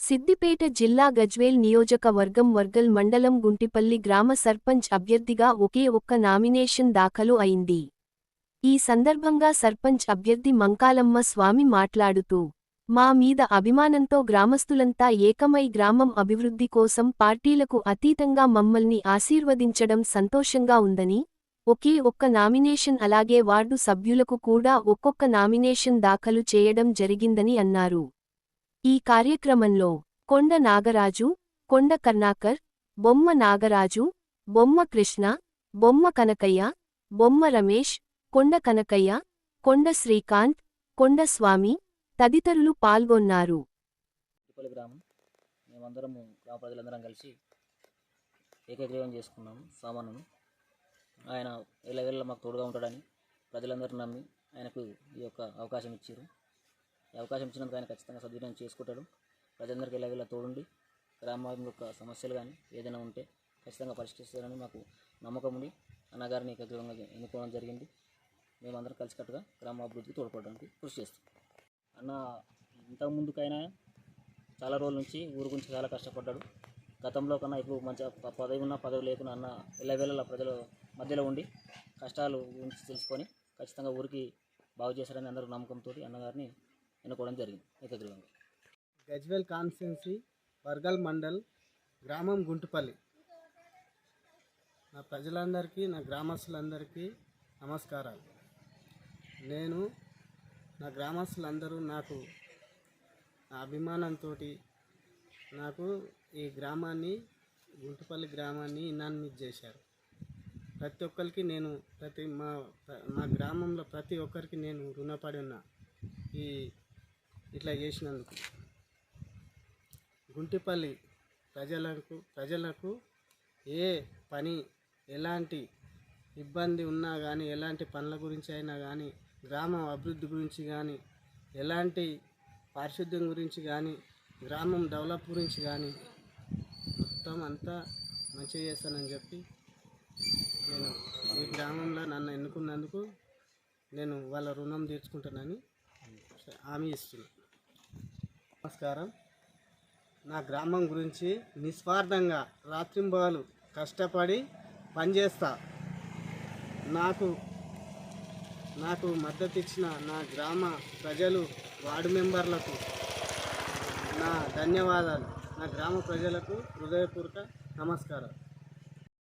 సిద్దిపేట జిల్లా గజ్వేల్ నియోజకవర్గం వర్గల్ మండలం గుంటిపల్లి గ్రామ సర్పంచ్ అభ్యర్థిగా ఒకే ఒక్క నామినేషన్ దాఖలు అయింది. ఈ సందర్భంగా సర్పంచ్ అభ్యర్థి మంకాలమ్మ స్వామి మాట్లాడుతూ, మా మీద అభిమానంతో గ్రామస్తులంతా ఏకమై గ్రామం అభివృద్ధి కోసం పార్టీలకు అతీతంగా మమ్మల్ని ఆశీర్వదించడం సంతోషంగా ఉందని, ఒకే ఒక్క నామినేషన్ అలాగే వార్డు సభ్యులకు కూడా ఒక్కొక్క నామినేషన్ దాఖలు చేయడం జరిగిందని అన్నారు. ఈ కార్యక్రమంలో కొండ నాగరాజు, కొండ కర్ణాకర్, బొమ్మ నాగరాజు, బొమ్మ కృష్ణ, బొమ్మ కనకయ్య, బొమ్మ రమేష్, కొండ కనకయ్య, కొండ శ్రీకాంత్, కొండ స్వామి తదితరులు పాల్గొన్నారు. మేమందరము గ్రామ ప్రజలందరం కలిసి ఏకగ్రీవం చేసుకున్నాము. సామాన్యును ఆయన ఎల్లవేళ మాకు తోడుగా ఉంటాడని ప్రజలందరూ నమ్మి ఆయనకు ఈ యొక్క అవకాశం ఇచ్చారు. ఈ అవకాశం ఇచ్చినందుకు ఆయన ఖచ్చితంగా సద్వినియోగం చేసుకుంటాడు. ప్రజలందరికీ ఎల్లవేళ తోడుండి గ్రామం యొక్క సమస్యలు కానీ ఏదైనా ఉంటే ఖచ్చితంగా పరిష్కరిస్తారని మాకు నమ్మకం ఉంది. అన్నగారిని ఏకగ్రీవంగా ఎన్నుకోవడం జరిగింది. మేమందరం కలిసికట్టుగా గ్రామ అభివృద్ధికి తోడ్పడడానికి కృషి చేస్తాం. అన్న ఇంతకుముందుకైనా చాలా రోజుల నుంచి ఊరు గురించి చాలా కష్టపడ్డాడు. గతంలో కన్నా ఇప్పుడు మంచిగా పదవి ఉన్నా పదవి లేకున్నా అన్న ఎల్లవేళలా ప్రజల మధ్యలో ఉండి కష్టాలు గురించి తెలుసుకొని ఖచ్చితంగా ఊరికి బాగు చేశారని అందరూ నమ్మకంతో అన్నగారిని ఎన్నుకోవడం జరిగింది ఏకగ్రీవంగా. గజ్వేల్ కాన్స్టిట్యున్సీ వర్గల్ మండల్ గ్రామం గుంటుపల్లి. నా ప్రజలందరికీ, నా గ్రామస్తులందరికీ నమస్కారాలు. నా గ్రామస్తులందరూ నాకు నా అభిమానంతో నాకు ఈ గ్రామాన్ని, గుంటుపల్లి గ్రామాన్ని ఇనామినేట్ చేశారు. ప్రతి ఒక్కరికి నేను మా గ్రామంలో ప్రతి ఒక్కరికి నేను రుణపడి ఉన్నా ఇట్లా చేసినందుకు. గుంటిపల్లి ప్రజలకు ఏ పని, ఎలాంటి ఇబ్బంది ఉన్నా కానీ, ఎలాంటి పనుల గురించి అయినా కానీ, గ్రామం అభివృద్ధి గురించి కానీ, ఎలాంటి పారిశుద్ధ్యం గురించి కానీ, గ్రామం డెవలప్ గురించి కానీ మొత్తం అంతా మంచిగా చేస్తానని చెప్పి నేను ఈ గ్రామంలో నన్ను ఎన్నుకున్నందుకు నేను వాళ్ళ రుణం తీర్చుకుంటానని హామీ ఇస్తున్నాను. నమస్కారం. నా గ్రామం గురించి నిస్వార్థంగా రాత్రింబగలు కష్టపడి పనిచేస్తా. నాకు మద్దతు ఇచ్చిన నా గ్రామ ప్రజలు, వార్డు మెంబర్లకు నా ధన్యవాదాలు. నా గ్రామ ప్రజలకు హృదయపూర్వక నమస్కారం.